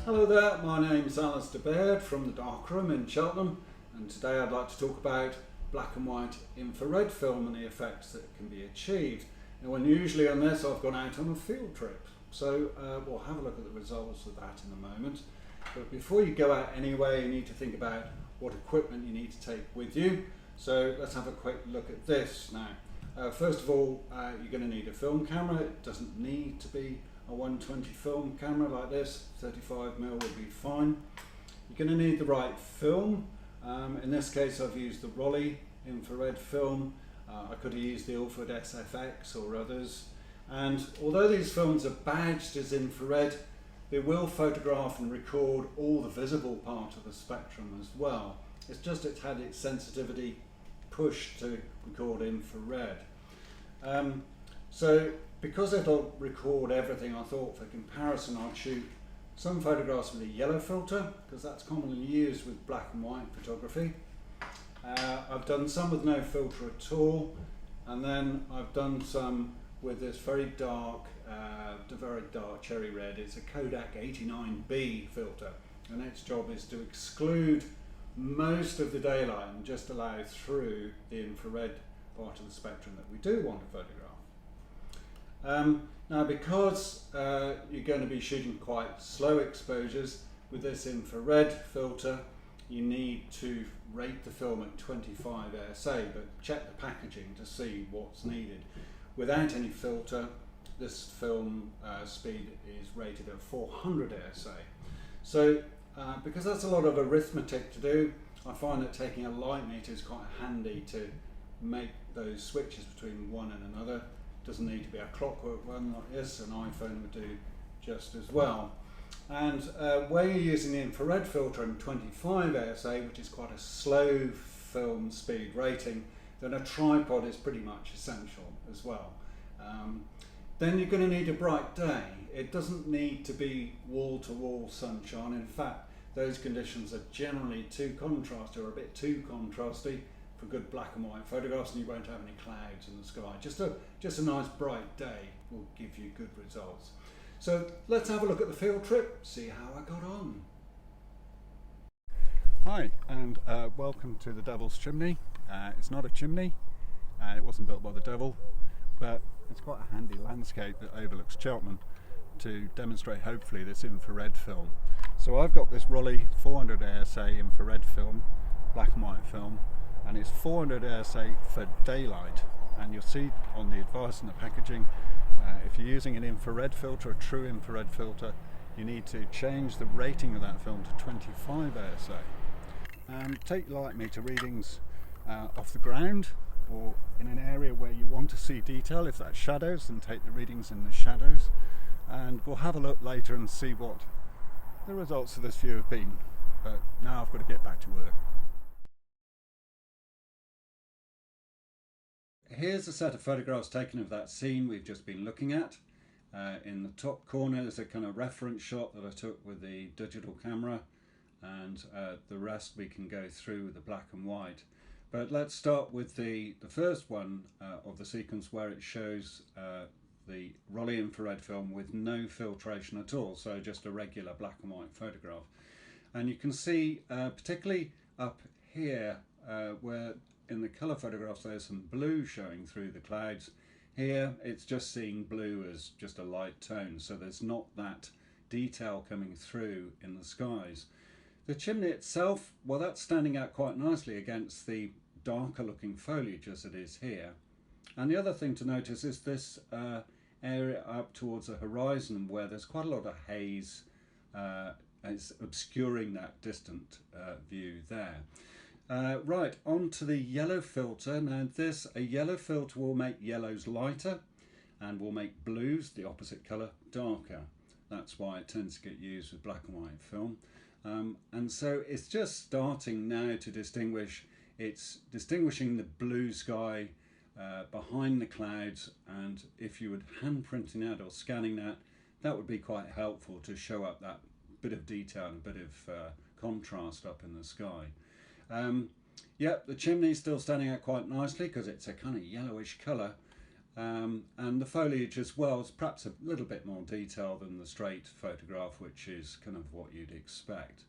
Hello there, my name is Alistair Baird from the Darkroom in Cheltenham, and today I'd like to talk about black and white infrared film and the effects that can be achieved. Now, unusually on this, I've gone out on a field trip, so we'll have a look at the results of that in a moment. But before you go out anyway, you need to think about what equipment you need to take with you. So let's have a quick look at this now. First of all, you're going to need a film camera. It doesn't need to be a 120 film camera like this, 35mm would be fine. You're going to need the right film. In this case I've used the Rollei Infrared film. I could have used the Ilford SFX or others. And although these films are badged as infrared, they will photograph and record all the visible part of the spectrum as well. It's just it's had its sensitivity pushed to record infrared. So because it'll record everything, I thought for comparison I'd shoot some photographs with a yellow filter, because that's commonly used with black and white photography. I've done some with no filter at all, and then I've done some with this very dark cherry red. It's a Kodak 89B filter, and its job is to exclude most of the daylight and just allow through the infrared part of the spectrum that we do want to photograph. Now, because you're going to be shooting quite slow exposures with this infrared filter, you need to rate the film at 25 ASA, but check the packaging to see what's needed. Without any filter, this film speed is rated at 400 ASA. So because that's a lot of arithmetic to do, I find that taking a light meter is quite handy to make those switches between one and another. Doesn't need to be a clockwork one like this, an iPhone would do just as well. And where you're using the infrared filter in 25 ASA, which is quite a slow film speed rating, then a tripod is pretty much essential as well. Then you're going to need a bright day. It doesn't need to be wall-to-wall sunshine. In fact, those conditions are generally too contrasty, or a bit too contrasty for good black and white photographs, and you won't have any clouds in the sky. Just a nice bright day will give you good results. So let's have a look at the field trip, see how I got on. Hi, and welcome to the Devils Chimney. It's not a chimney, it wasn't built by the devil, but it's quite a handy landscape that overlooks Cheltenham to demonstrate hopefully this infrared film. So I've got this Rollei 400 ASA infrared film, black and white film, and it's 400 ASA for daylight, and you'll see on the advice and the packaging, if you're using an infrared filter, a true infrared filter, you need to change the rating of that film to 25 ASA. And take your light meter readings off the ground or in an area where you want to see detail. If that's shadows, then take the readings in the shadows, and we'll have a look later and see what the results of this view have been. But now I've got to get back to work. Here's a set of photographs taken of that scene we've just been looking at. In the top corner there's a kind of reference shot that I took with the digital camera, and the rest we can go through with the black and white. But let's start with the first one of the sequence where it shows the Rollei infrared film with no filtration at all, so just a regular black and white photograph. And you can see particularly up here where in the colour photographs there's some blue showing through the clouds. Here it's just seeing blue as just a light tone, so there's not that detail coming through in the skies. The chimney itself, well, that's standing out quite nicely against the darker looking foliage as it is here. And the other thing to notice is this area up towards the horizon where there's quite a lot of haze. It's obscuring that distant view there. Right, on to the yellow filter. Now a yellow filter will make yellows lighter and will make blues, the opposite colour, darker. That's why it tends to get used with black and white film. And so it's just starting now to distinguish. It's distinguishing the blue sky behind the clouds, and if you were hand printing that or scanning that, that would be quite helpful to show up that bit of detail and a bit of contrast up in the sky. Yep, the chimney is still standing out quite nicely because it's a kind of yellowish colour, and the foliage as well is perhaps a little bit more detailed than the straight photograph, which is kind of what you'd expect.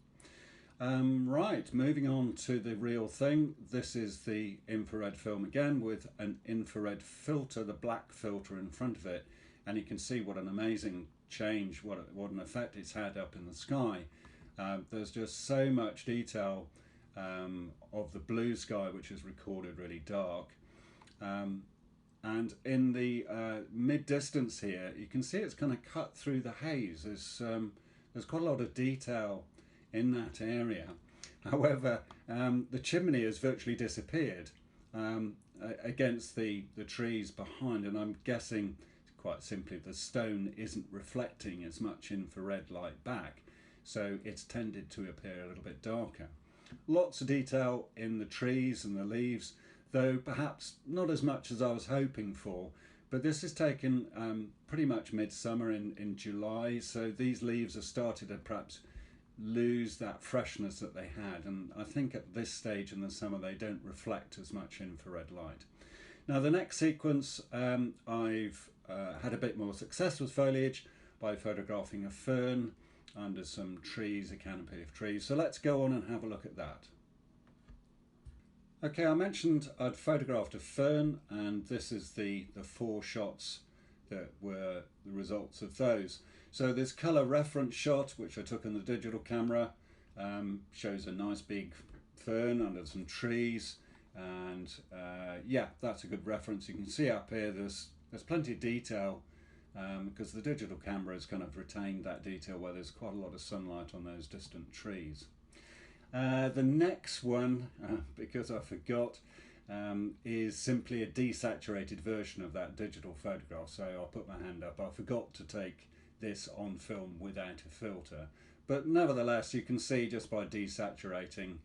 Right, moving on to the real thing. This is the infrared film again with an infrared filter, the black filter in front of it, and you can see what an amazing change, what an effect it's had up in the sky. There's just so much detail of the blue sky, which is recorded really dark. And in the mid-distance here, you can see it's kind of cut through the haze. There's quite a lot of detail in that area. However, the chimney has virtually disappeared against the trees behind, and I'm guessing quite simply the stone isn't reflecting as much infrared light back, so it's tended to appear a little bit darker. Lots of detail in the trees and the leaves, though perhaps not as much as I was hoping for. But this is taken pretty much midsummer in July, so these leaves have started to perhaps lose that freshness that they had, and I think at this stage in the summer they don't reflect as much infrared light. Now the next sequence, I've had a bit more success with foliage by photographing a fern under some trees, a canopy of trees. So let's go on and have a look at that. Okay, I mentioned I'd photographed a fern, and this is the 4 shots that were the results of those. So this colour reference shot, which I took on the digital camera, shows a nice big fern under some trees, and yeah, that's a good reference. You can see up here there's plenty of detail because the digital camera has kind of retained that detail where there's quite a lot of sunlight on those distant trees. The next one, because I forgot, is simply a desaturated version of that digital photograph. So I'll put my hand up. I forgot to take this on film without a filter, but nevertheless you can see just by desaturating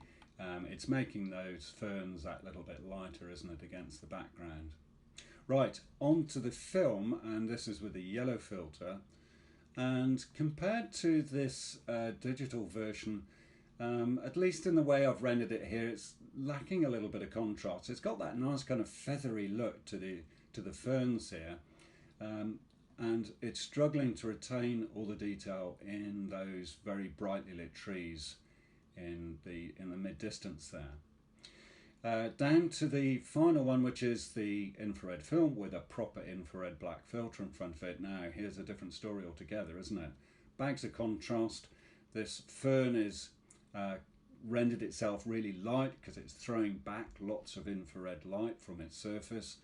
it's making those ferns that little bit lighter, isn't it, against the background. Right, on to the film, and this is with the yellow filter, and compared to this digital version, at least in the way I've rendered it here, it's lacking a little bit of contrast. It's got that nice kind of feathery look to the ferns here, and it's struggling to retain all the detail in those very brightly lit trees in the mid-distance there. Down to the final one, which is the infrared film with a proper infrared black filter in front of it. Now here's a different story altogether, isn't it? Bags of contrast. This fern is rendered itself really light because it's throwing back lots of infrared light from its surface.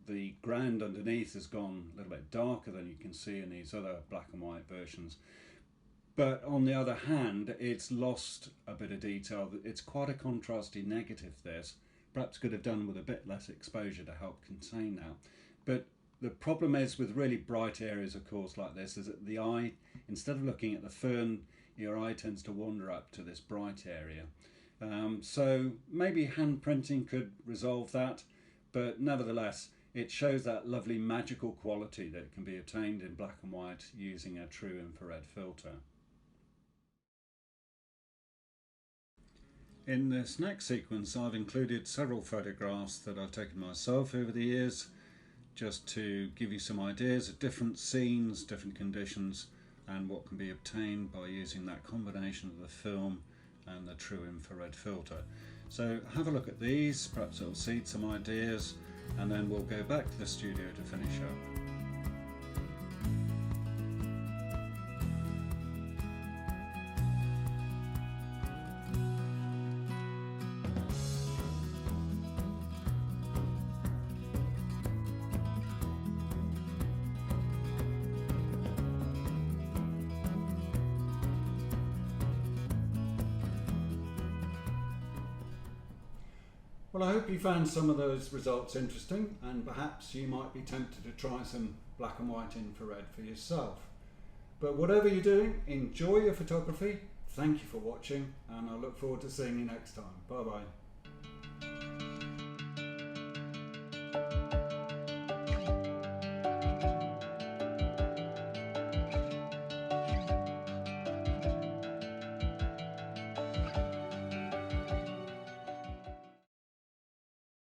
The ground underneath has gone a little bit darker than you can see in these other black and white versions. But on the other hand, it's lost a bit of detail. It's quite a contrasty negative, this. Perhaps could have done with a bit less exposure to help contain that. But the problem is with really bright areas, of course, like this, is that the eye, instead of looking at the fern, your eye tends to wander up to this bright area. So maybe hand printing could resolve that, but nevertheless, it shows that lovely magical quality that can be attained in black and white using a true infrared filter. In this next sequence, I've included several photographs that I've taken myself over the years, just to give you some ideas of different scenes, different conditions, and what can be obtained by using that combination of the film and the true infrared filter. So have a look at these, perhaps it'll seed some ideas, and then we'll go back to the studio to finish up. Well, I hope you found some of those results interesting, and perhaps you might be tempted to try some black and white infrared for yourself. But whatever you're doing, enjoy your photography. Thank you for watching, and I look forward to seeing you next time. Bye bye.